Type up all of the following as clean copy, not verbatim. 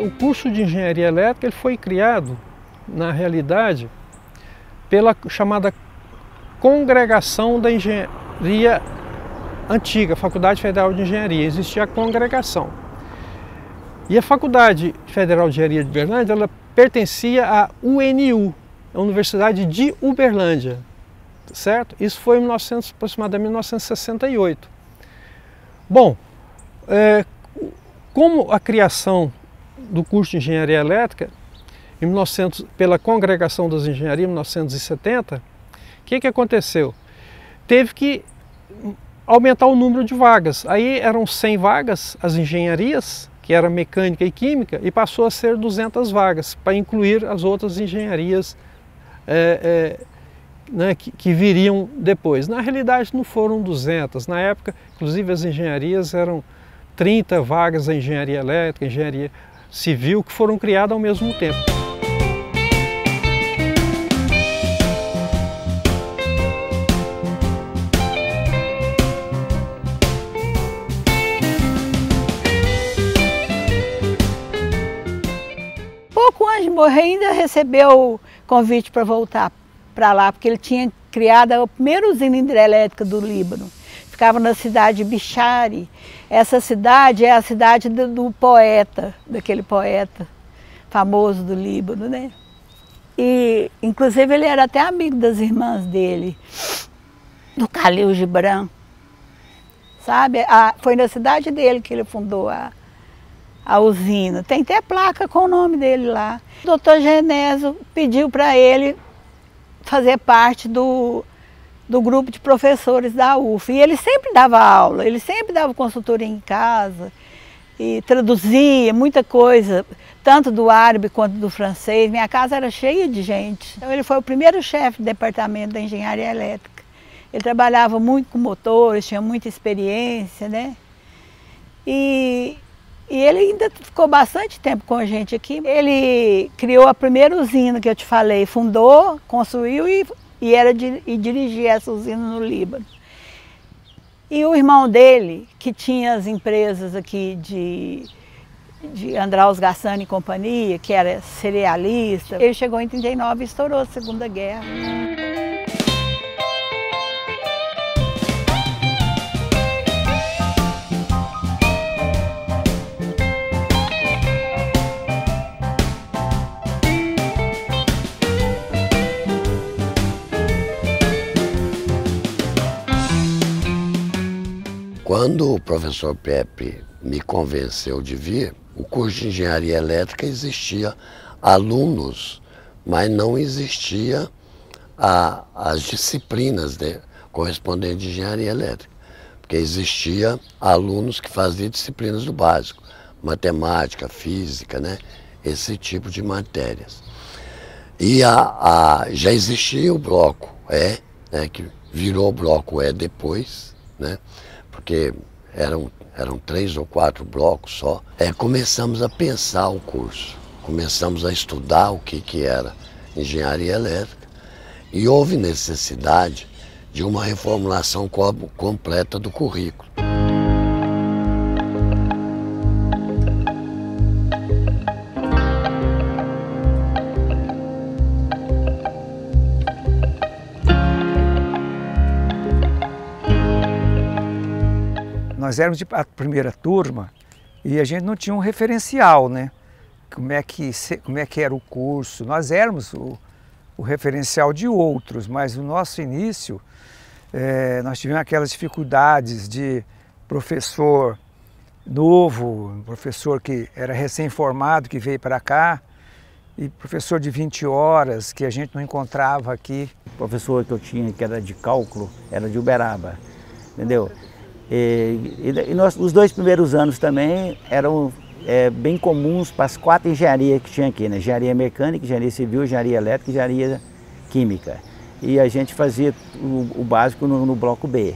O curso de engenharia elétrica ele foi criado, na realidade, pela chamada Congregação da Engenharia Antiga, Faculdade Federal de Engenharia. Existia a congregação. E a Faculdade Federal de Engenharia de Uberlândia, ela pertencia à UNU, a Universidade de Uberlândia, certo? Isso foi em aproximadamente 1968. Bom, como a criação do curso de Engenharia Elétrica, pela Congregação das Engenharias, em 1970, o que aconteceu? Teve que aumentar o número de vagas. Aí eram 100 vagas, as engenharias, que era mecânica e química, e passou a ser 200 vagas, para incluir as outras engenharias né, que viriam depois. Na realidade não foram 200, na época, inclusive as engenharias eram 30 vagas, a engenharia elétrica, a engenharia civil, que foram criadas ao mesmo tempo. Pouco antes de morrer ainda recebeu convite para voltar para lá, porque ele tinha criado a primeira usina hidrelétrica do Líbano. Ficava na cidade de Bichari. Essa cidade é a cidade do poeta, daquele poeta famoso do Líbano, né? E, inclusive, ele era até amigo das irmãs dele, do Khalil Gibran, sabe? Foi na cidade dele que ele fundou a usina. Tem até placa com o nome dele lá. O Dr. Genésio pediu para ele fazer parte do grupo de professores da UF. E ele sempre dava aula, ele sempre dava consultoria em casa e traduzia muita coisa, tanto do árabe quanto do francês. Minha casa era cheia de gente. Então ele foi o primeiro chefe do departamento da engenharia elétrica. Ele trabalhava muito com motores, tinha muita experiência, né? E ele ainda ficou bastante tempo com a gente aqui. Ele criou a primeira usina que eu te falei, fundou, construiu e dirigia essa usina no Líbano. E o irmão dele, que tinha as empresas aqui de Andraus Gassani e companhia, que era cerealista, ele chegou em 39 e estourou a Segunda Guerra. Quando o professor Pepe me convenceu de vir, o curso de engenharia elétrica existia alunos, mas não existia as disciplinas correspondentes de engenharia elétrica, porque existia alunos que faziam disciplinas do básico, matemática, física, né? Esse tipo de matérias. E já existia o bloco E, né? Que virou o bloco E depois, né? Porque eram 3 ou 4 blocos só. Começamos a pensar o curso, começamos a estudar o que era engenharia elétrica e houve necessidade de uma reformulação completa do currículo. Nós éramos a primeira turma e a gente não tinha um referencial, né? Como é que era o curso. Nós éramos o referencial de outros, mas no nosso início nós tivemos aquelas dificuldades de professor novo, professor que era recém-formado, que veio para cá, e professor de 20 horas que a gente não encontrava aqui. O professor que eu tinha, que era de cálculo, era de Uberaba, entendeu? Os 2 primeiros anos também eram bem comuns para as 4 engenharias que tinha aqui, né? Engenharia mecânica, engenharia civil, engenharia elétrica e engenharia química. E a gente fazia o básico no bloco B.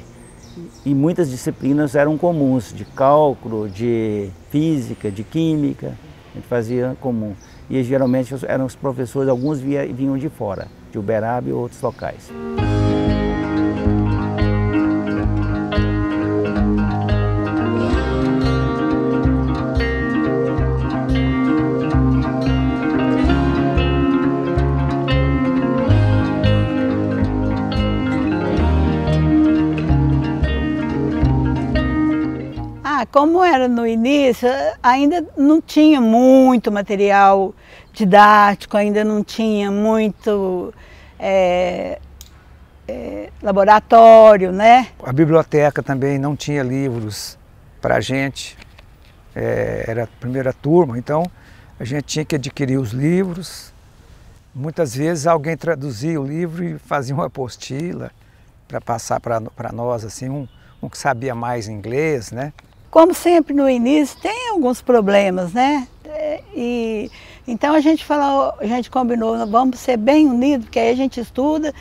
E muitas disciplinas eram comuns, de cálculo, de física, de química, a gente fazia comum. E geralmente eram os professores, alguns vinham de fora, de Uberaba e outros locais. como era no início, ainda não tinha muito material didático, ainda não tinha muito laboratório, né? A biblioteca também não tinha livros para a gente, era a primeira turma, então a gente tinha que adquirir os livros. Muitas vezes alguém traduzia o livro e fazia uma apostila para passar para nós, assim, um que sabia mais inglês, né? Como sempre no início tem alguns problemas, né? Então a gente falou, a gente combinou, vamos ser bem unidos, porque aí a gente estuda,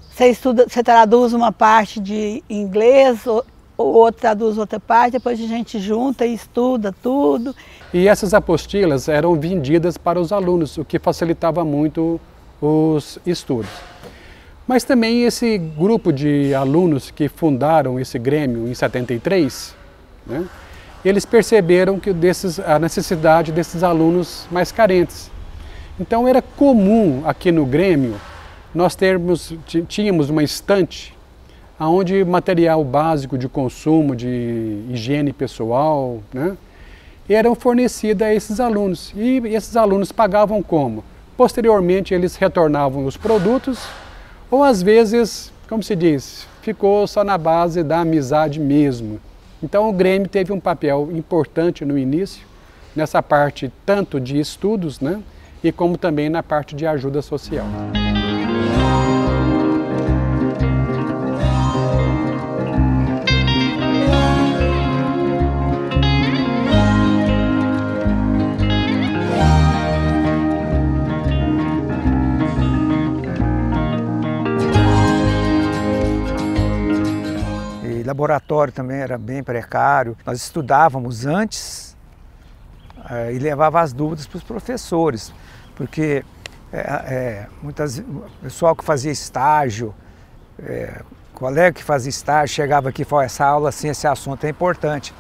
você traduz uma parte de inglês, ou outro traduz outra parte, depois a gente junta e estuda tudo. E essas apostilas eram vendidas para os alunos, o que facilitava muito os estudos. Mas também esse grupo de alunos que fundaram esse grêmio em 73, né, eles perceberam que a necessidade desses alunos mais carentes. Então era comum aqui no grêmio nós tínhamos uma estante onde material básico de consumo, de higiene pessoal, né, eram fornecidos a esses alunos. E esses alunos pagavam como? Posteriormente eles retornavam os produtos, ou às vezes, como se diz, ficou só na base da amizade mesmo. Então o grêmio teve um papel importante no início, nessa parte tanto de estudos, né, e como também na parte de ajuda social. O laboratório também era bem precário. Nós estudávamos antes e levava as dúvidas para os professores, porque o pessoal que fazia estágio, colega que fazia estágio, chegava aqui e falava, essa aula assim, esse assunto é importante.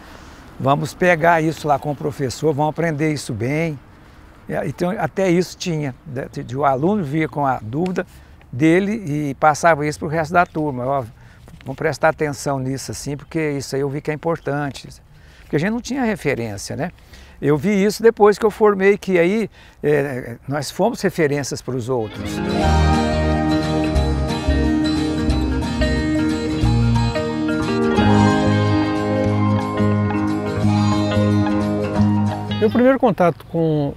Vamos pegar isso lá com o professor, vamos aprender isso bem. Então até isso tinha, o aluno via com a dúvida dele e passava isso para o resto da turma. Vamos prestar atenção nisso assim, porque isso aí eu vi que é importante. Porque a gente não tinha referência, né? Eu vi isso depois que eu formei, que aí nós fomos referências para os outros. Meu primeiro contato com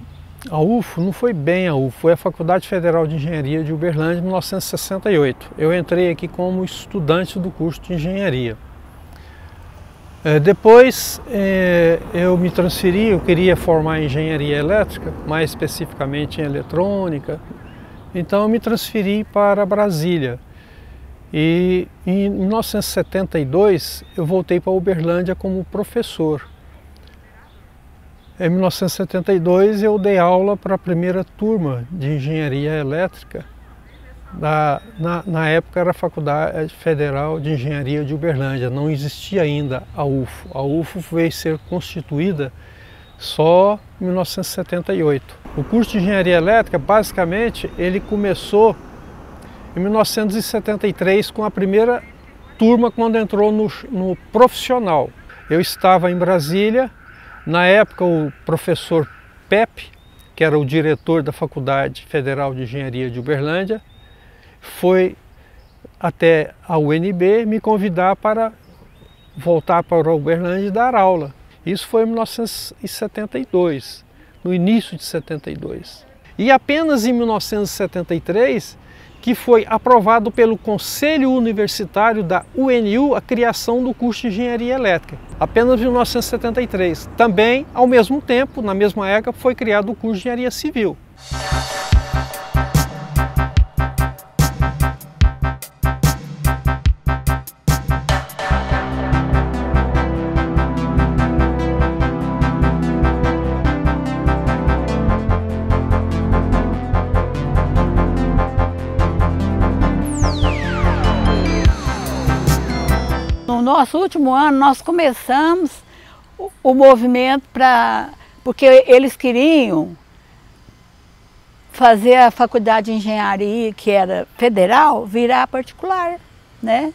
a UFO não foi bem a UFO, foi a Faculdade Federal de Engenharia de Uberlândia em 1968. Eu entrei aqui como estudante do curso de engenharia. Depois eu me transferi, eu queria formar em engenharia elétrica, mais especificamente em eletrônica. Então eu me transferi para Brasília. E em 1972 eu voltei para Uberlândia como professor. Em 1972 eu dei aula para a primeira turma de engenharia elétrica. Na época era a Faculdade Federal de Engenharia de Uberlândia, não existia ainda a UFO. A UFO veio ser constituída só em 1978. O curso de engenharia elétrica, basicamente, ele começou em 1973 com a primeira turma quando entrou no profissional. Eu estava em Brasília. Na época, o professor Pepe, que era o diretor da Faculdade Federal de Engenharia de Uberlândia, foi até a UNB me convidar para voltar para Uberlândia e dar aula. Isso foi em 1972, no início de 72. E apenas em 1973 que foi aprovado pelo Conselho Universitário da UNU a criação do curso de Engenharia Elétrica. Apenas em 1973. Também, ao mesmo tempo, na mesma época, foi criado o curso de Engenharia Civil. No nosso último ano, nós começamos o movimento porque eles queriam fazer a faculdade de engenharia, que era federal, virar particular, né?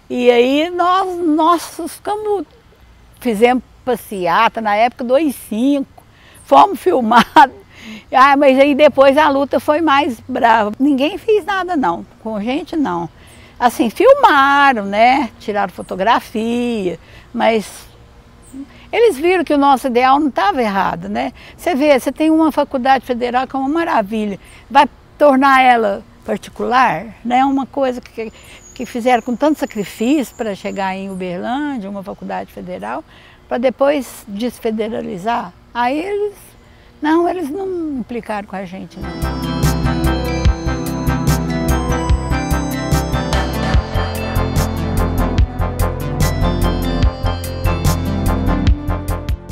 E aí nós fizemos passeata, na época do AI-5, fomos filmados. Mas aí depois a luta foi mais brava. Ninguém fez nada não, com gente não. Assim, filmaram, né? Tiraram fotografia, mas eles viram que o nosso ideal não estava errado, né? Você vê, você tem uma faculdade federal que é uma maravilha, vai tornar ela particular, né? Uma coisa que fizeram com tanto sacrifício para chegar em Uberlândia, uma faculdade federal, para depois desfederalizar. Aí eles não implicaram com a gente, não.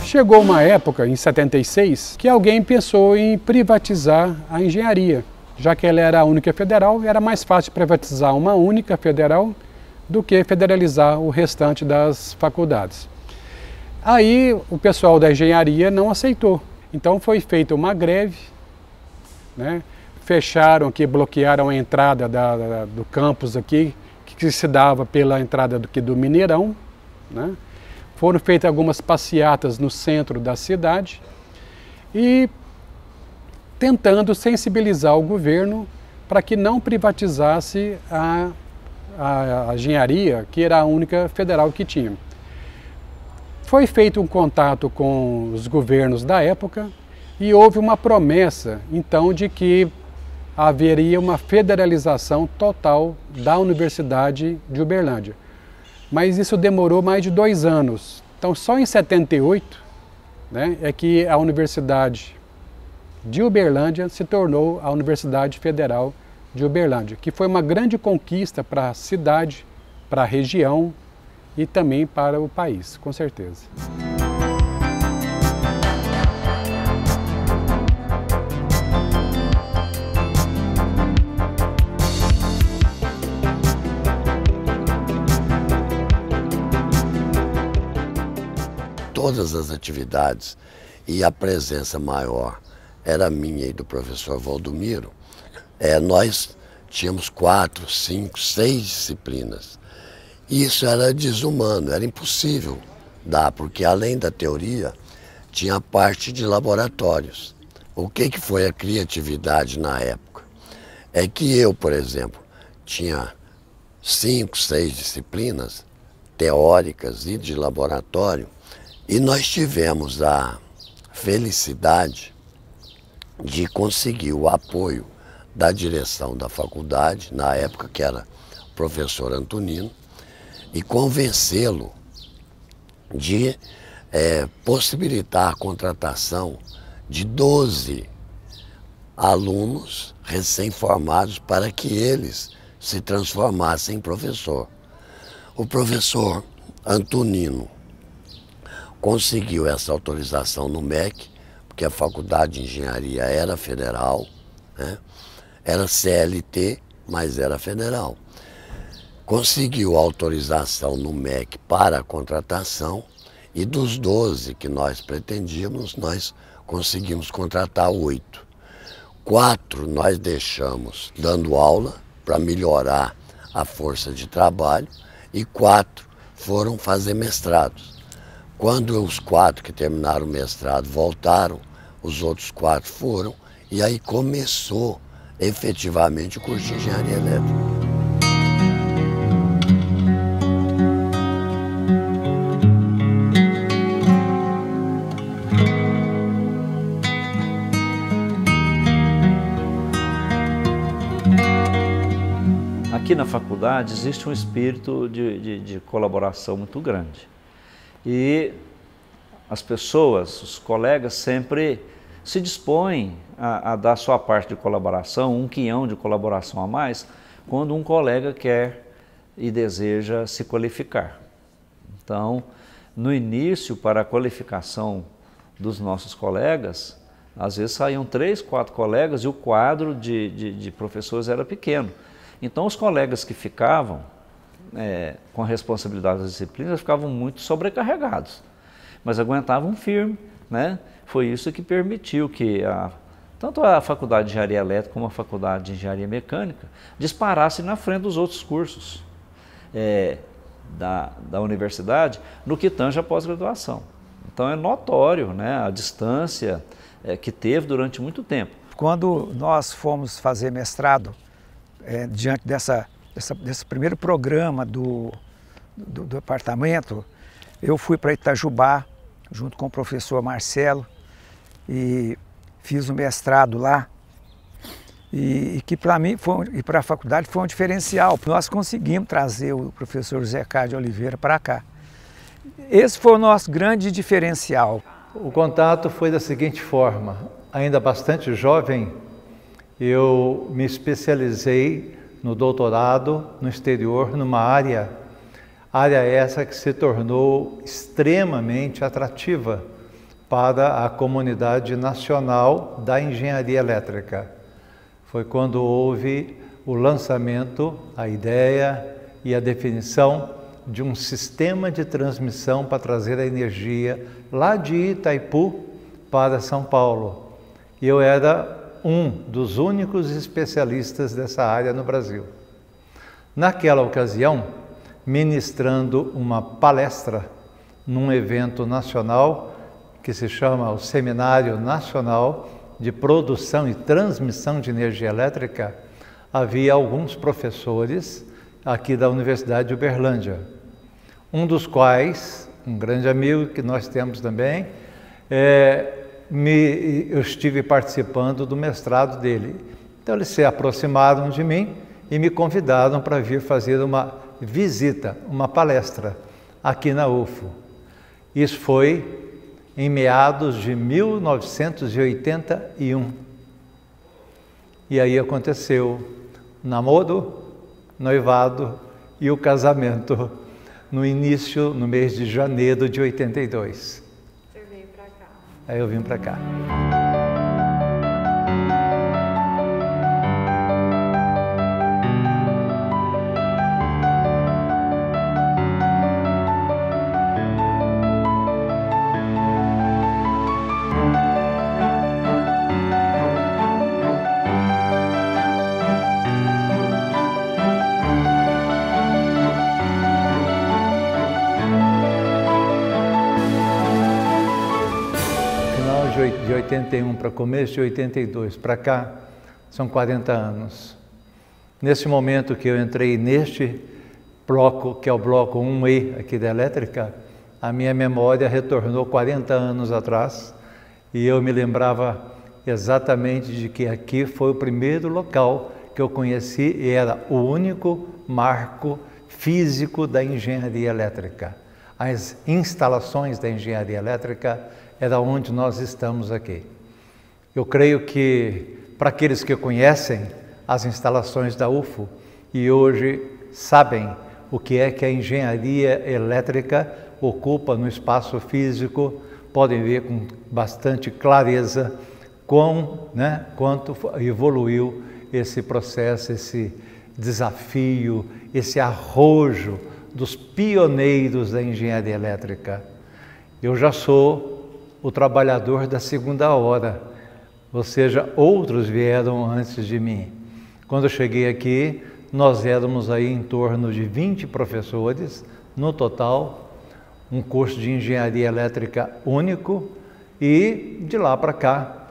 Chegou uma época, em 76, que alguém pensou em privatizar a engenharia. Já que ela era a única federal, era mais fácil privatizar uma única federal do que federalizar o restante das faculdades. Aí o pessoal da engenharia não aceitou. Então foi feita uma greve, né? Fecharam aqui, bloquearam a entrada do campus aqui, que se dava pela entrada do Mineirão, né? Foram feitas algumas passeatas no centro da cidade e tentando sensibilizar o governo para que não privatizasse a engenharia, que era a única federal que tinha. Foi feito um contato com os governos da época e houve uma promessa, então, de que haveria uma federalização total da Universidade de Uberlândia. Mas isso demorou mais de 2 anos. Então, só em 78, né, é que a Universidade de Uberlândia se tornou a Universidade Federal de Uberlândia, que foi uma grande conquista para a cidade, para a região e também para o país, com certeza. Todas as atividades e a presença maior era minha e do professor Valdomiro. Nós tínhamos 4, 5, 6 disciplinas. E isso era desumano, era impossível dar, porque além da teoria, tinha a parte de laboratórios. O que foi a criatividade na época? É que eu, por exemplo, tinha 5, 6 disciplinas teóricas e de laboratório, e nós tivemos a felicidade de conseguir o apoio da direção da faculdade, na época que era o professor Antonino, e convencê-lo de possibilitar a contratação de 12 alunos recém-formados para que eles se transformassem em professor. O professor Antonino conseguiu essa autorização no MEC, porque a Faculdade de Engenharia era federal, né? Era CLT, mas era federal. Conseguiu autorização no MEC para a contratação e dos 12 que nós pretendíamos, nós conseguimos contratar 8. 4 nós deixamos dando aula para melhorar a força de trabalho e 4 foram fazer mestrados. Quando os 4 que terminaram o mestrado voltaram, os outros 4 foram e aí começou efetivamente o curso de Engenharia Elétrica. Aqui na faculdade existe um espírito de colaboração muito grande. E as pessoas, os colegas sempre se dispõem a dar sua parte de colaboração, um quinhão de colaboração a mais, quando um colega quer e deseja se qualificar. Então, no início, para a qualificação dos nossos colegas, às vezes saíam 3, 4 colegas e o quadro de professores era pequeno. Então, os colegas que ficavam com a responsabilidade das disciplinas ficavam muito sobrecarregados, mas aguentavam firme, né? Foi isso que permitiu que tanto a Faculdade de Engenharia Elétrica como a Faculdade de Engenharia Mecânica disparassem na frente dos outros cursos da universidade no que tange a pós-graduação. Então é notório, né, a distância que teve durante muito tempo. Quando nós fomos fazer mestrado, diante desse primeiro programa do departamento, eu fui para Itajubá, junto com o professor Marcelo, e fiz o mestrado lá, e que para mim e para a faculdade foi um diferencial. Nós conseguimos trazer o professor José Carlos de Oliveira para cá. Esse foi o nosso grande diferencial. O contato foi da seguinte forma: ainda bastante jovem, eu me especializei no doutorado no exterior, numa área essa que se tornou extremamente atrativa para a comunidade nacional da engenharia elétrica. Foi quando houve o lançamento, a ideia e a definição de um sistema de transmissão para trazer a energia lá de Itaipu para São Paulo. E eu era um dos únicos especialistas dessa área no Brasil. Naquela ocasião, ministrando uma palestra num evento nacional que se chama o Seminário Nacional de Produção e Transmissão de Energia Elétrica, havia alguns professores aqui da Universidade de Uberlândia, um dos quais, um grande amigo que nós temos também, eu estive participando do mestrado dele. Então eles se aproximaram de mim e me convidaram para vir fazer uma visita, uma palestra aqui na UFO. Isso foi em meados de 1981. E aí aconteceu namoro, noivado e o casamento no mês de janeiro de 82. Você veio para cá? Aí eu vim para cá. De 81 para começo de 82 para cá, são 40 anos. Nesse momento que eu entrei neste bloco, que é o bloco 1E aqui da elétrica, a minha memória retornou 40 anos atrás e eu me lembrava exatamente de que aqui foi o primeiro local que eu conheci e era o único marco físico da engenharia elétrica. As instalações da engenharia elétrica era onde nós estamos aqui. Eu creio que, para aqueles que conhecem as instalações da UFO e hoje sabem o que é que a engenharia elétrica ocupa no espaço físico, podem ver com bastante clareza quanto evoluiu esse processo, esse desafio, esse arrojo dos pioneiros da engenharia elétrica. Eu já sou o trabalhador da segunda hora, ou seja, outros vieram antes de mim. Quando eu cheguei aqui, nós éramos aí em torno de 20 professores no total, um curso de engenharia elétrica único, e de lá para cá,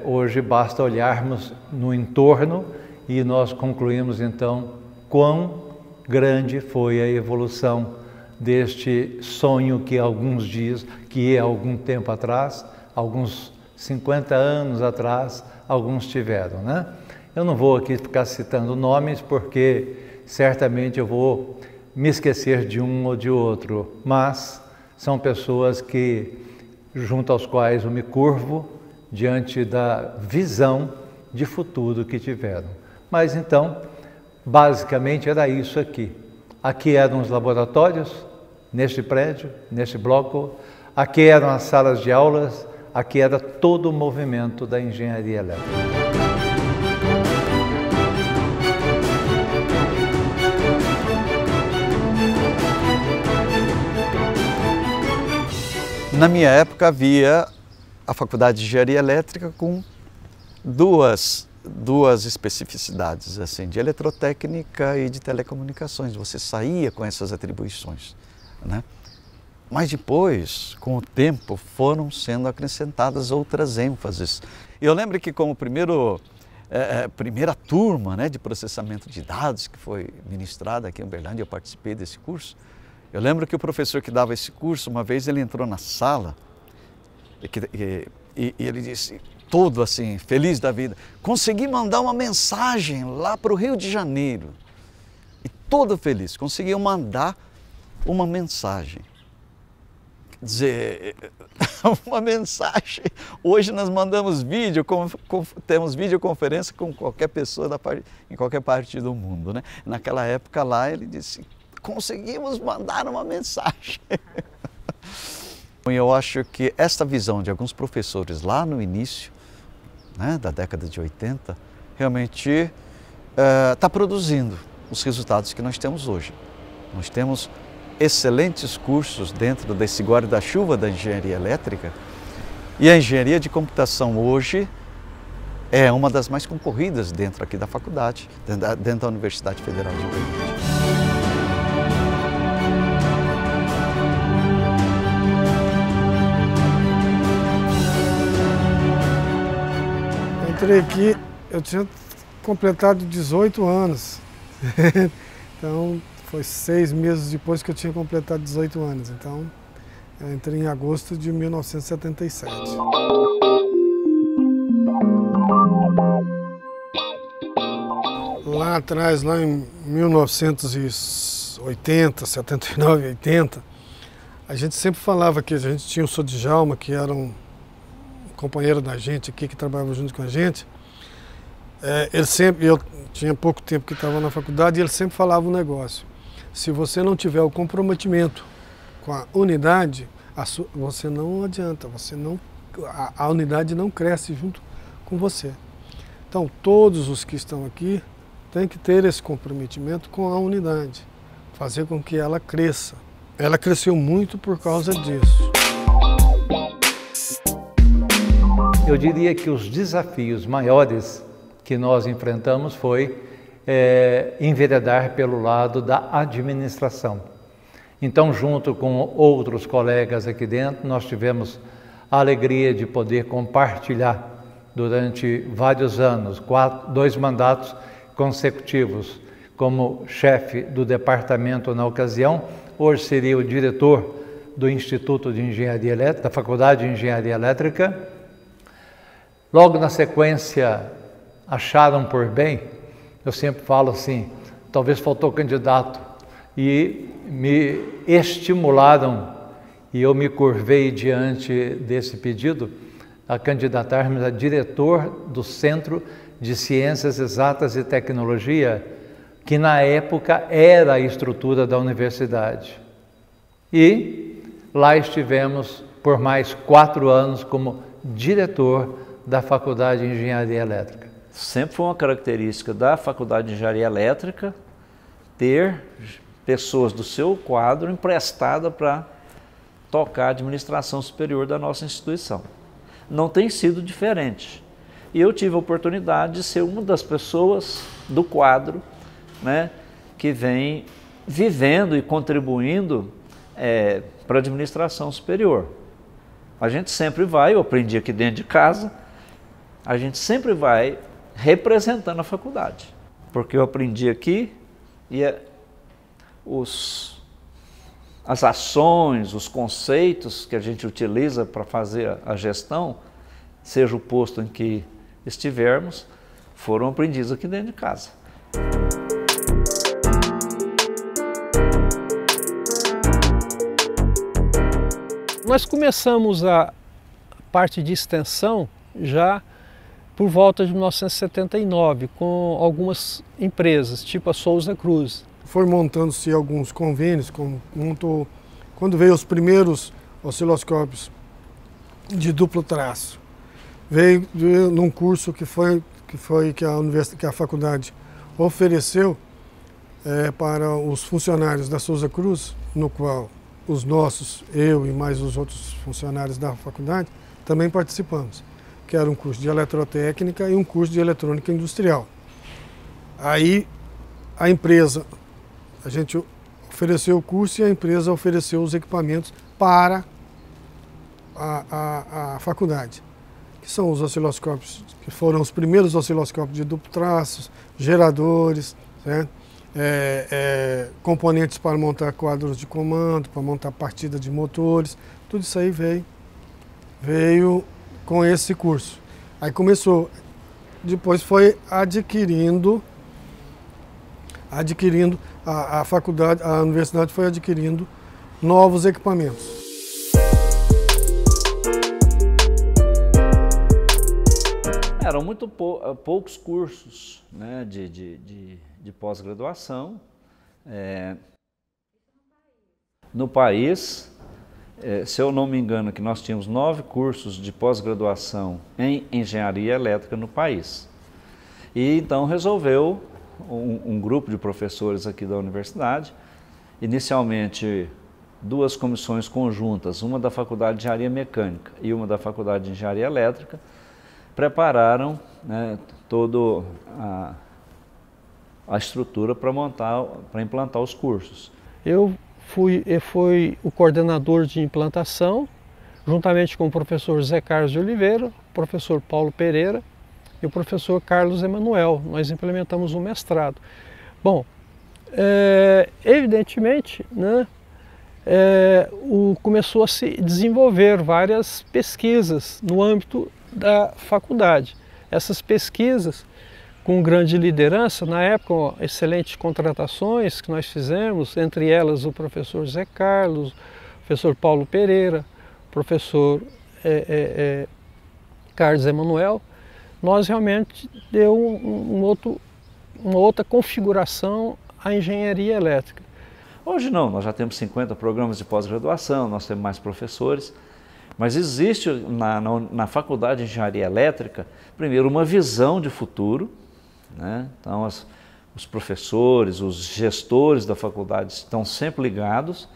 hoje basta olharmos no entorno e nós concluímos então quão grande foi a evolução deste sonho que algum tempo atrás, alguns 50 anos atrás, alguns tiveram, né? Eu não vou aqui ficar citando nomes porque certamente eu vou me esquecer de um ou de outro, mas são pessoas junto aos quais eu me curvo diante da visão de futuro que tiveram. Mas então, basicamente era isso aqui. Aqui eram os laboratórios, neste prédio, neste bloco, aqui eram as salas de aulas, aqui era todo o movimento da engenharia elétrica. Na minha época havia a Faculdade de Engenharia Elétrica com duas especificidades, assim, de eletrotécnica e de telecomunicações. Você saía com essas atribuições, né? Mas depois, com o tempo, foram sendo acrescentadas outras ênfases. Eu lembro que como primeira turma, né, de processamento de dados que foi ministrada aqui em Uberlândia, eu participei desse curso. Eu lembro que o professor que dava esse curso, uma vez ele entrou na sala e ele disse, todo assim, feliz da vida, consegui mandar uma mensagem lá para o Rio de Janeiro. E todo feliz, conseguiu mandar uma mensagem. Quer dizer, uma mensagem. Hoje nós mandamos vídeo, temos videoconferência com qualquer pessoa em qualquer parte do mundo, né? Naquela época lá ele disse, conseguimos mandar uma mensagem. Eu acho que esta visão de alguns professores lá no início, né, da década de 80, realmente está produzindo os resultados que nós temos hoje. Nós temos excelentes cursos dentro desse guarda-chuva da engenharia elétrica e a engenharia de computação hoje é uma das mais concorridas dentro aqui da faculdade, dentro da Universidade Federal de Uberlândia. Entrei aqui, eu tinha completado 18 anos, então foi 6 meses depois que eu tinha completado 18 anos, então eu entrei em agosto de 1977. Lá atrás, lá em 1980, 79, 80, a gente sempre falava que a gente tinha o Sr. Djalma, que era um companheiro da gente aqui, que trabalhava junto com a gente. Eu tinha pouco tempo que estava na faculdade e ele sempre falava um negócio. Se você não tiver o comprometimento com a unidade, você não adianta, a unidade não cresce junto com você. Então, todos os que estão aqui têm que ter esse comprometimento com a unidade, fazer com que ela cresça. Ela cresceu muito por causa disso. Eu diria que os desafios maiores que nós enfrentamos foi enveredar pelo lado da administração. Então, junto com outros colegas aqui dentro, nós tivemos a alegria de poder compartilhar durante vários anos, 2 mandatos consecutivos como chefe do departamento na ocasião. Hoje seria o diretor do Instituto de Engenharia Elétrica, da Faculdade de Engenharia Elétrica. Logo na sequência, acharam por bem, eu sempre falo assim, talvez faltou candidato, e me estimularam, e eu me curvei diante desse pedido, a candidatar-me a diretor do Centro de Ciências Exatas e Tecnologia, que na época era a estrutura da universidade. E lá estivemos por mais 4 anos como diretor da Faculdade de Engenharia Elétrica. Sempre foi uma característica da Faculdade de Engenharia Elétrica ter pessoas do seu quadro emprestada para tocar a administração superior da nossa instituição. Não tem sido diferente. E eu tive a oportunidade de ser uma das pessoas do quadro, né, que vem vivendo e contribuindo para a administração superior. A gente sempre vai, eu aprendi aqui dentro de casa, a gente sempre vai representando a faculdade. Porque eu aprendi aqui e as ações, os conceitos que a gente utiliza para fazer a gestão, seja o posto em que estivermos, foram aprendidos aqui dentro de casa. Nós começamos a parte de extensão já por volta de 1979, com algumas empresas, tipo a Souza Cruz. Foi montando-se alguns convênios, quando veio os primeiros osciloscópios de duplo traço. Veio num curso que a faculdade ofereceu para os funcionários da Souza Cruz, no qual os nossos, eu e mais os outros funcionários da faculdade, também participamos, que era um curso de eletrotécnica e um curso de eletrônica industrial. Aí a gente ofereceu o curso e a empresa ofereceu os equipamentos para a faculdade, que são os osciloscópios, que foram os primeiros osciloscópios de duplo traço, geradores, certo? Componentes para montar quadros de comando, para montar partida de motores, tudo isso aí veio com esse curso. Aí começou, depois foi adquirindo a faculdade, a universidade foi adquirindo novos equipamentos. Eram muito poucos cursos, né, de pós-graduação. No país, se eu não me engano, que nós tínhamos 9 cursos de pós-graduação em engenharia elétrica no país. E então resolveu um grupo de professores aqui da universidade, inicialmente 2 comissões conjuntas, uma da Faculdade de Engenharia Mecânica e uma da Faculdade de Engenharia Elétrica, prepararam, né, toda a estrutura para implantar os cursos. Eu fui o coordenador de implantação, juntamente com o professor Zé Carlos de Oliveira, o professor Paulo Pereira e o professor Carlos Emanuel. Nós implementamos um mestrado. Bom, evidentemente, né, começou a se desenvolver várias pesquisas no âmbito da faculdade. Essas pesquisas, com grande liderança, na época, excelentes contratações que nós fizemos, entre elas o professor Zé Carlos, o professor Paulo Pereira, o professor Carlos Emanuel, nós realmente deu uma outra configuração à engenharia elétrica. Hoje não, nós já temos 50 programas de pós-graduação, nós temos mais professores, mas existe na Faculdade de Engenharia Elétrica, primeiro, uma visão de futuro, né? Então os professores, os gestores da faculdade estão sempre ligados,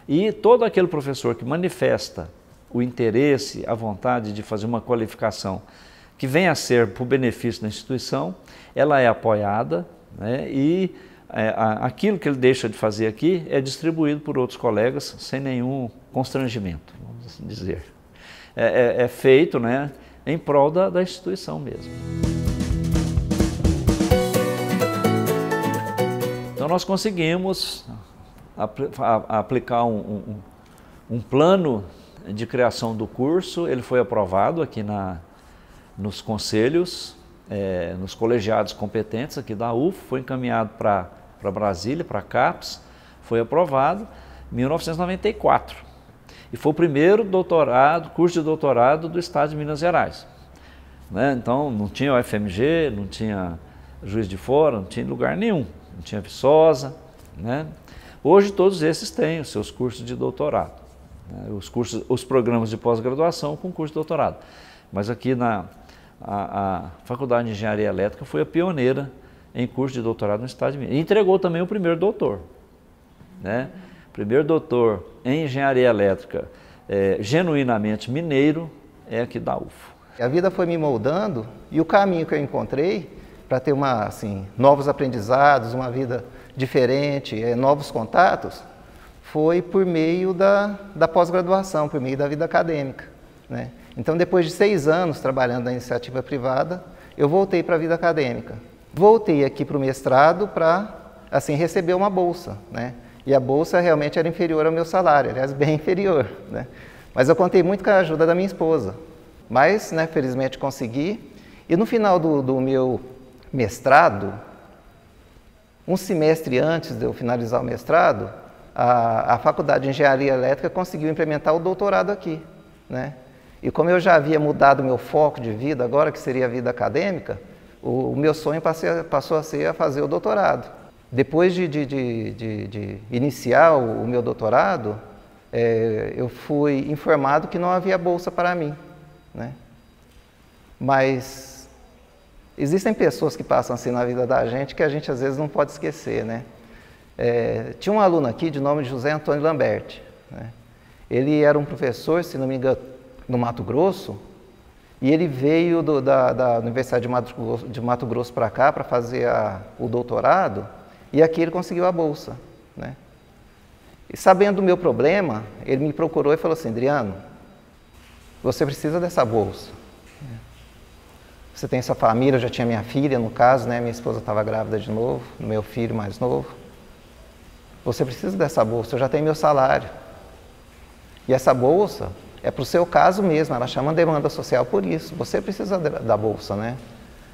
e todo aquele professor que manifesta o interesse, a vontade de fazer uma qualificação que venha a ser por benefício da instituição, ela é apoiada, né? E aquilo que ele deixa de fazer aqui é distribuído por outros colegas sem nenhum constrangimento, vamos assim dizer. É feito, né, em prol da instituição mesmo. Então nós conseguimos aplicar um plano de criação do curso. Ele foi aprovado aqui nos conselhos, nos colegiados competentes aqui da UF, foi encaminhado para Brasília, para a CAPES, foi aprovado em 1994. E foi o primeiro curso de doutorado do estado de Minas Gerais, né? Então não tinha o FMG, não tinha Juiz de Fora, não tinha lugar nenhum, não tinha Viçosa, né? Hoje todos esses têm os seus cursos de doutorado, né? Os programas de pós-graduação com curso de doutorado. Mas aqui a Faculdade de Engenharia Elétrica foi a pioneira em curso de doutorado no estado de Minas. E entregou também o primeiro doutor, né? Primeiro doutor em engenharia elétrica, genuinamente mineiro, é aqui da UFO. A vida foi me moldando, e o caminho que eu encontrei para ter novos aprendizados, uma vida diferente, novos contatos, foi por meio da pós-graduação, por meio da vida acadêmica, né? Então, depois de 6 anos trabalhando na iniciativa privada, eu voltei para a vida acadêmica. Voltei aqui para o mestrado para, receber uma bolsa, né? E a bolsa realmente era inferior ao meu salário, aliás, bem inferior, né? Mas eu contei muito com a ajuda da minha esposa. Mas, né, felizmente consegui. E no final do meu mestrado, um semestre antes de eu finalizar o mestrado, a Faculdade de Engenharia Elétrica conseguiu implementar o doutorado aqui, né? E como eu já havia mudado o meu foco de vida, agora que seria a vida acadêmica, o meu sonho passou a ser fazer o doutorado. Depois de iniciar o meu doutorado, eu fui informado que não havia bolsa para mim, né? Mas existem pessoas que passam assim na vida da gente que a gente às vezes não pode esquecer, né? Tinha um aluno aqui de nome de José Antônio Lamberti, né? Ele era um professor, se não me engano, no Mato Grosso, e ele veio da Universidade de Mato Grosso para cá para fazer o doutorado, e aqui ele conseguiu a bolsa, né? E sabendo do meu problema, ele me procurou e falou assim, Adriano, você precisa dessa bolsa. Você tem sua família, eu já tinha minha filha, no caso, né? Minha esposa estava grávida de novo, meu filho mais novo. Você precisa dessa bolsa, eu já tenho meu salário. E essa bolsa é para o seu caso mesmo, ela chama demanda social por isso. Você precisa da bolsa, né?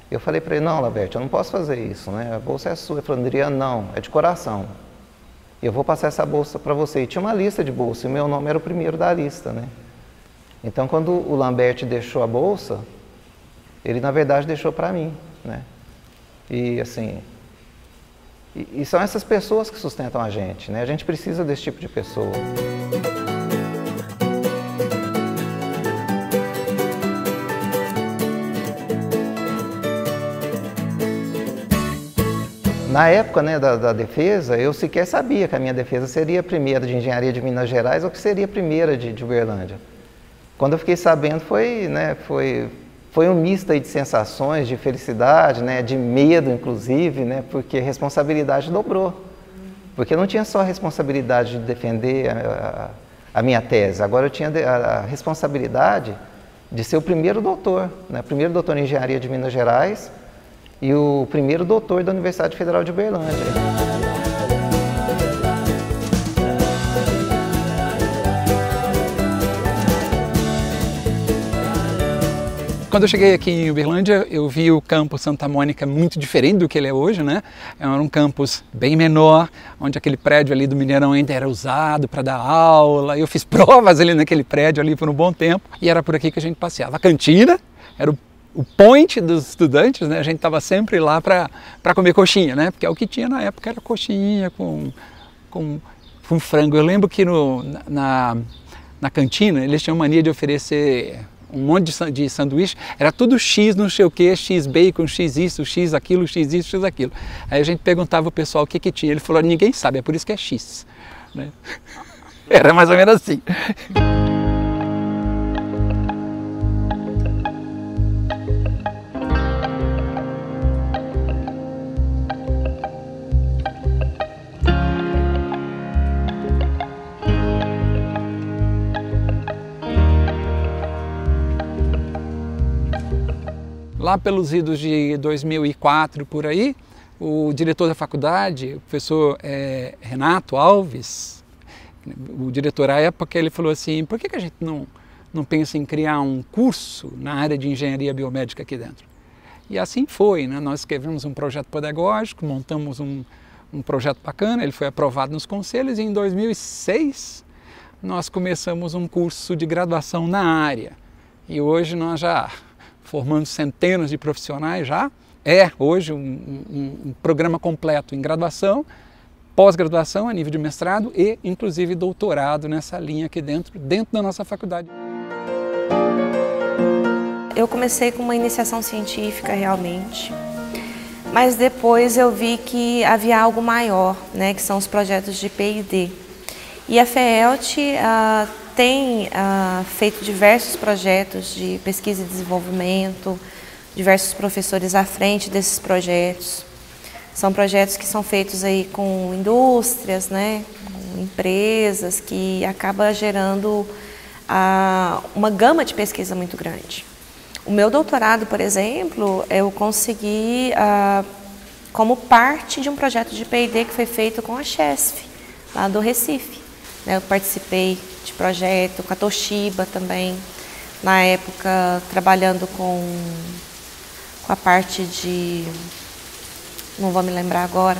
Eu falei para ele, não, Laberto, eu não posso fazer isso, né? A bolsa é sua. Ele falou, Adriano, não, é de coração. Eu vou passar essa bolsa para você. E tinha uma lista de bolsa, e o meu nome era o primeiro da lista, né? Então, quando o Lambert deixou a bolsa, ele, na verdade, deixou para mim, né? E, assim, e são essas pessoas que sustentam a gente, né? A gente precisa desse tipo de pessoa. Na época, né, da defesa, eu sequer sabia que a minha defesa seria a primeira de engenharia de Minas Gerais ou que seria a primeira de Uberlândia. Quando eu fiquei sabendo, foi um misto aí de sensações, de felicidade, né, de medo, inclusive, né, porque a responsabilidade dobrou. Porque eu não tinha só a responsabilidade de defender a minha tese, agora eu tinha a responsabilidade de ser o primeiro doutor, né, primeiro doutor em engenharia de Minas Gerais, e o primeiro doutor da Universidade Federal de Uberlândia. Quando eu cheguei aqui em Uberlândia, eu vi o campus Santa Mônica muito diferente do que ele é hoje, né? Era um campus bem menor, onde aquele prédio ali do Mineirão ainda era usado para dar aula. Eu fiz provas ali naquele prédio ali por um bom tempo, e era por aqui que a gente passeava. A cantina era o point dos estudantes, né? A gente estava sempre lá para comer coxinha, né? Porque o que tinha na época era coxinha com frango. Eu lembro que na cantina eles tinham mania de oferecer um monte de sanduíche, era tudo X não sei o que, X bacon, X isso, X aquilo, X isso, X aquilo. Aí a gente perguntava ao pessoal o que tinha, ele falou, ninguém sabe, é por isso que é X. Né? Era mais ou menos assim. Lá pelos idos de 2004, por aí, o diretor da faculdade, o professor Renato Alves, o diretor à época, ele falou assim, por que a gente não pensa em criar um curso na área de engenharia biomédica aqui dentro? E assim foi, né? Nós escrevemos um projeto pedagógico, montamos um projeto bacana, ele foi aprovado nos conselhos e em 2006 nós começamos um curso de graduação na área. E hoje nós já formando centenas de profissionais já, hoje um programa completo em graduação, pós-graduação a nível de mestrado e inclusive doutorado nessa linha aqui dentro da nossa faculdade. Eu comecei com uma iniciação científica realmente, mas depois eu vi que havia algo maior, né, que são os projetos de P&D. E a FEELT tem feito diversos projetos de pesquisa e desenvolvimento, diversos professores à frente desses projetos. São projetos que são feitos aí com indústrias, né, com empresas, que acaba gerando uma gama de pesquisa muito grande. O meu doutorado, por exemplo, eu consegui como parte de um projeto de P&D que foi feito com a Chesf, lá do Recife. Eu participei de projeto com a Toshiba também, na época trabalhando com a parte de, não vou me lembrar agora,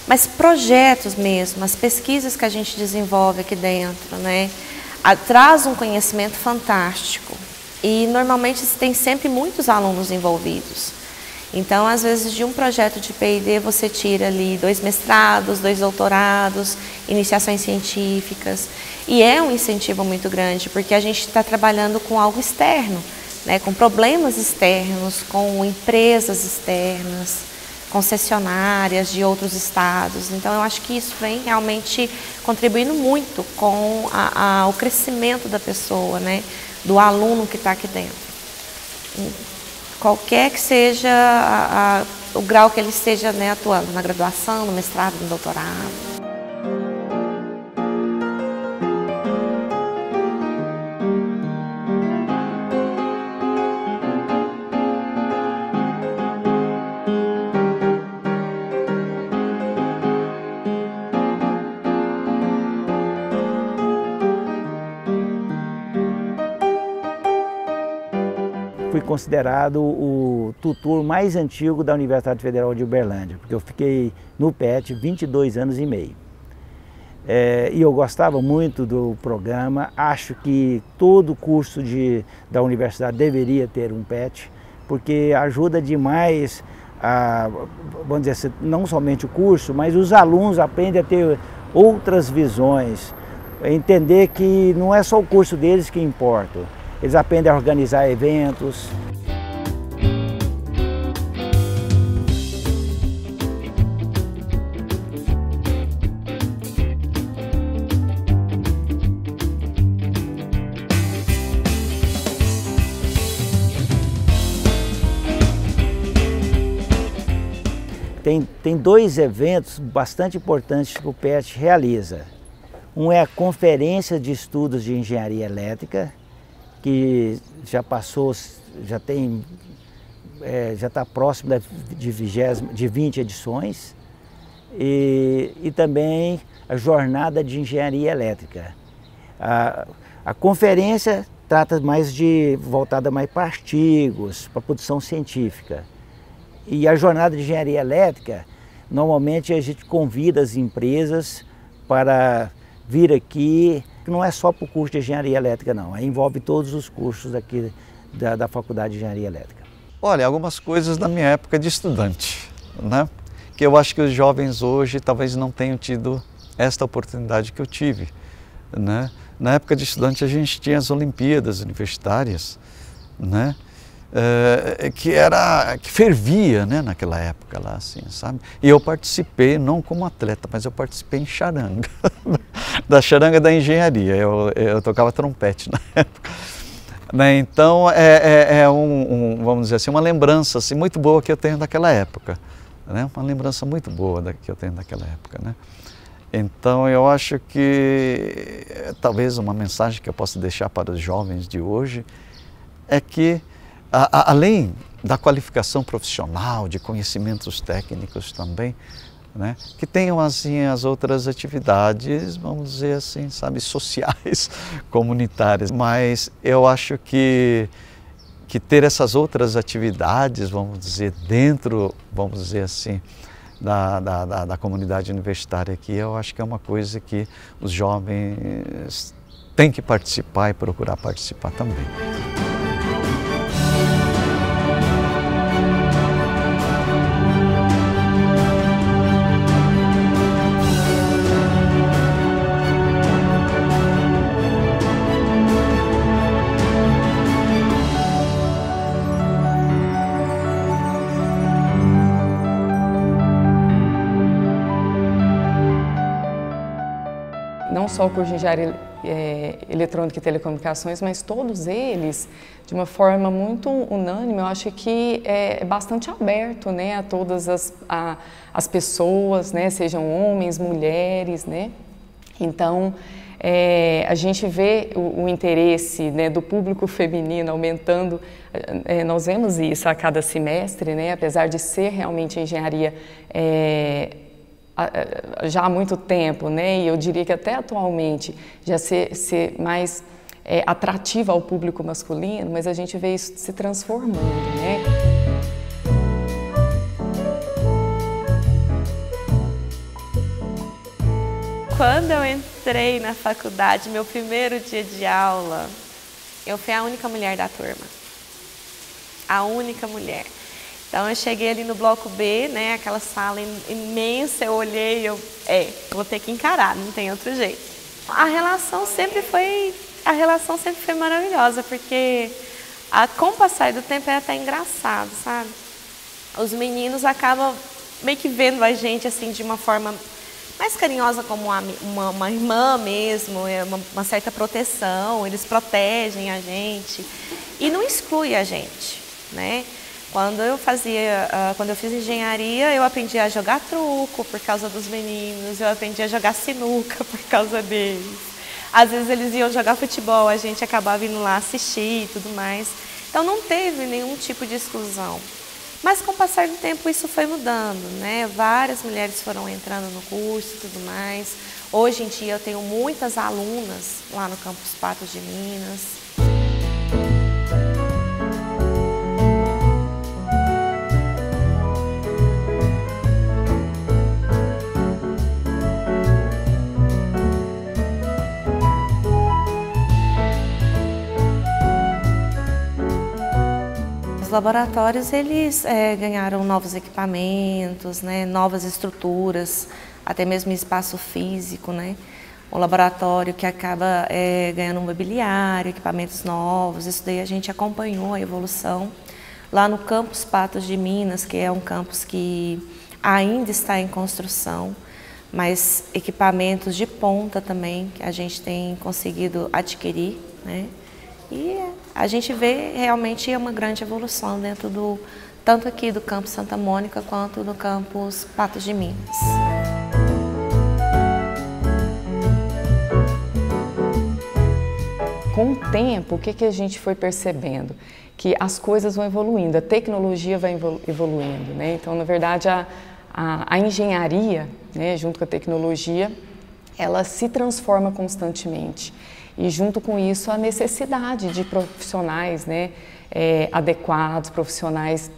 mas projetos mesmo, as pesquisas que a gente desenvolve aqui dentro, né, traz um conhecimento fantástico e normalmente tem sempre muitos alunos envolvidos. Então, às vezes, de um projeto de P&D você tira ali 2 mestrados, 2 doutorados, iniciações científicas. E é um incentivo muito grande, porque a gente está trabalhando com algo externo, né, com problemas externos, com empresas externas, concessionárias de outros estados. Então, eu acho que isso vem realmente contribuindo muito com o crescimento da pessoa, né, do aluno que está aqui dentro. Qualquer que seja o grau que ele esteja, né, atuando, na graduação, no mestrado, no doutorado. fui considerado o tutor mais antigo da Universidade Federal de Uberlândia, porque eu fiquei no PET 22 anos e meio. E eu gostava muito do programa, acho que todo curso da universidade deveria ter um PET, porque ajuda demais, vamos dizer assim, não somente o curso, mas os alunos aprendem a ter outras visões, entender que não é só o curso deles que importa, eles aprendem a organizar eventos. Tem dois eventos bastante importantes que o PET realiza. Um é a Conferência de Estudos de Engenharia Elétrica, que já passou, já está próximo de 20 edições, e também a Jornada de Engenharia Elétrica. A conferência trata mais voltada mais para artigos, para produção científica. E a Jornada de Engenharia Elétrica, normalmente a gente convida as empresas para vir aqui, que não é só para o curso de Engenharia Elétrica não, envolve todos os cursos aqui da Faculdade de Engenharia Elétrica. Olha, algumas coisas da minha época de estudante, né? Que eu acho que os jovens hoje talvez não tenham tido esta oportunidade que eu tive, né? Na época de estudante a gente tinha as Olimpíadas Universitárias, né? Que fervia, né, naquela época lá, assim, sabe? E eu participei, não como atleta, mas eu participei em charanga, da charanga da engenharia, eu tocava trompete na época. Né? Então vamos dizer assim, uma lembrança assim, muito boa que eu tenho daquela época, né? Uma lembrança muito boa que eu tenho daquela época, né? Então eu acho que talvez uma mensagem que eu possa deixar para os jovens de hoje é que além da qualificação profissional, de conhecimentos técnicos também, né, que tenham assim as outras atividades, vamos dizer assim, sabe, sociais, comunitárias. Mas eu acho que ter essas outras atividades, vamos dizer, dentro, vamos dizer assim, da comunidade universitária aqui, eu acho que é uma coisa que os jovens têm que participar e procurar participar também. Não só o curso de Engenharia Eletrônica e Telecomunicações, mas todos eles, de uma forma muito unânime, eu acho que é bastante aberto, né, a todas as pessoas, né, sejam homens, mulheres, né. Então, a gente vê o interesse, né, do público feminino aumentando, nós vemos isso a cada semestre, né, apesar de ser realmente engenharia já há muito tempo, né? E eu diria que até atualmente já ser mais atrativa ao público masculino, mas a gente vê isso se transformando, né? Quando eu entrei na faculdade, meu primeiro dia de aula, eu fui a única mulher da turma. A única mulher. Então eu cheguei ali no bloco B, né, aquela sala imensa, eu olhei, vou ter que encarar, não tem outro jeito. A relação sempre foi maravilhosa, porque com o passar do tempo é até engraçado, sabe? Os meninos acabam meio que vendo a gente assim de uma forma mais carinhosa, como uma irmã mesmo, uma certa proteção, eles protegem a gente e não exclui a gente, né? Quando eu fiz engenharia, eu aprendi a jogar truco por causa dos meninos, eu aprendi a jogar sinuca por causa deles. Às vezes eles iam jogar futebol, a gente acabava indo lá assistir e tudo mais. Então não teve nenhum tipo de exclusão. Mas com o passar do tempo isso foi mudando, né? Várias mulheres foram entrando no curso e tudo mais. Hoje em dia eu tenho muitas alunas lá no Campus Patos de Minas. os laboratórios eles ganharam novos equipamentos, né, novas estruturas, até mesmo espaço físico, né? O laboratório que acaba ganhando um mobiliário, equipamentos novos, isso daí a gente acompanhou a evolução. Lá no campus Patos de Minas, que é um campus que ainda está em construção, mas equipamentos de ponta também que a gente tem conseguido adquirir, né? E a gente vê realmente uma grande evolução dentro tanto aqui do campus Santa Mônica quanto do campus Patos de Minas. Com o tempo, o que a gente foi percebendo? Que as coisas vão evoluindo, a tecnologia vai evoluindo, né? Então, na verdade, a engenharia, né, junto com a tecnologia, ela se transforma constantemente. E junto com isso, a necessidade de profissionais, né, adequados, profissionais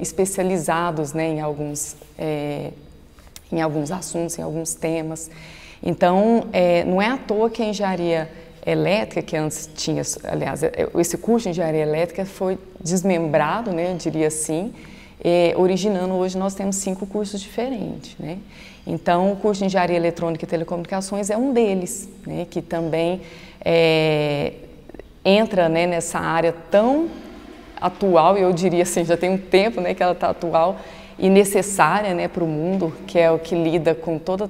especializados, né, em alguns assuntos, em alguns temas. Então, não é à toa que a engenharia elétrica, que antes tinha, aliás, esse curso de engenharia elétrica foi desmembrado, né, eu diria assim, originando, hoje nós temos 5 cursos diferentes, né? Então, o curso de engenharia eletrônica e telecomunicações é um deles, né, que também entra, né, nessa área tão atual, eu diria assim, já tem um tempo, né, que ela está atual e necessária, né, para o mundo, que é o que lida com toda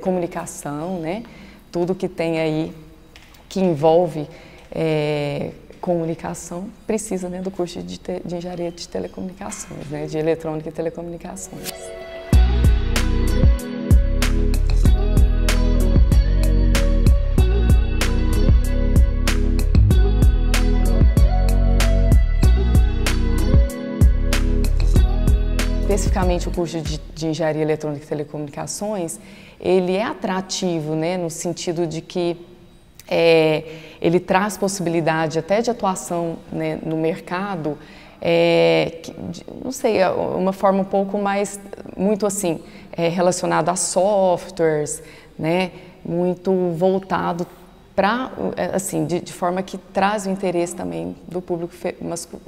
comunicação, né, tudo que tem aí que envolve comunicação, precisa, né, do curso de engenharia de telecomunicações, né, de eletrônica e telecomunicações. Especificamente o curso de engenharia eletrônica e telecomunicações, ele é atrativo, né, no sentido de que ele traz possibilidade até de atuação, né, no mercado, não sei, uma forma um pouco mais, muito assim, relacionada a softwares, né, muito voltado para, assim, de forma que traz o interesse também do público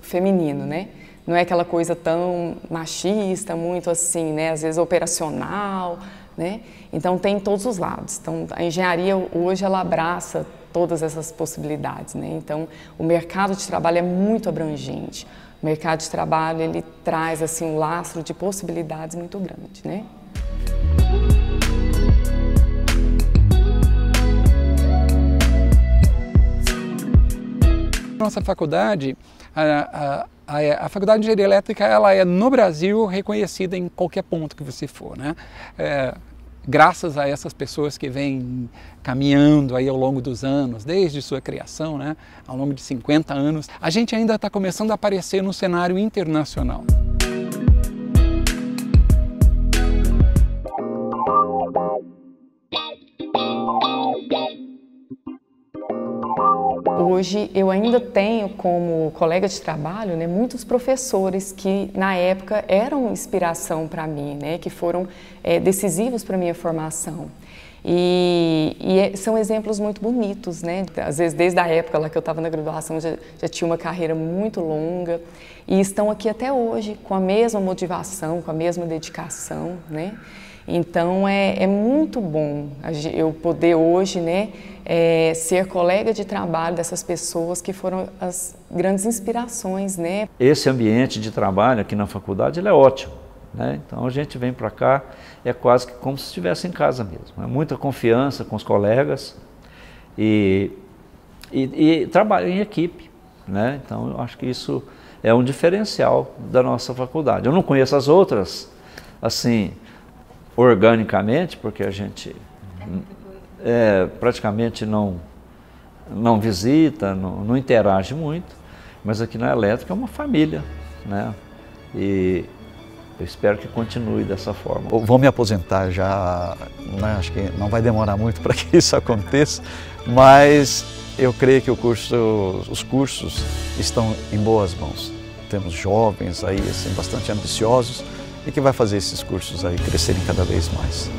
feminino, né? Não é aquela coisa tão machista, muito assim, né, às vezes operacional, né? Então tem todos os lados. Então a engenharia hoje ela abraça todas essas possibilidades, né? Então o mercado de trabalho é muito abrangente. O mercado de trabalho ele traz assim um lastro de possibilidades muito grande, né? Nossa faculdade, a Faculdade de Engenharia Elétrica, ela é no Brasil reconhecida em qualquer ponto que você for, né? Graças a essas pessoas que vêm caminhando aí ao longo dos anos, desde sua criação, né? Ao longo de 50 anos, a gente ainda está começando a aparecer no cenário internacional. Hoje eu ainda tenho como colega de trabalho, né, muitos professores que na época eram inspiração para mim, né, que foram decisivos para a minha formação. E são exemplos muito bonitos, né? Às vezes desde a época lá que eu estava na graduação já tinha uma carreira muito longa e estão aqui até hoje com a mesma motivação, com a mesma dedicação, né? Então é muito bom eu poder hoje, né, ser colega de trabalho dessas pessoas que foram as grandes inspirações, né? Esse ambiente de trabalho aqui na faculdade ele é ótimo, né? Então a gente vem para cá, é quase que como se estivesse em casa mesmo. É muita confiança com os colegas e trabalho em equipe, né? Então eu acho que isso é um diferencial da nossa faculdade. Eu não conheço as outras, assim, organicamente, porque a gente praticamente não visita, não interage muito, mas aqui na Elétrica é uma família, né? E eu espero que continue dessa forma. Eu vou me aposentar já, né? Acho que não vai demorar muito para que isso aconteça, mas eu creio que os cursos estão em boas mãos. Temos jovens aí assim, bastante ambiciosos, e que vai fazer esses cursos aí crescerem cada vez mais.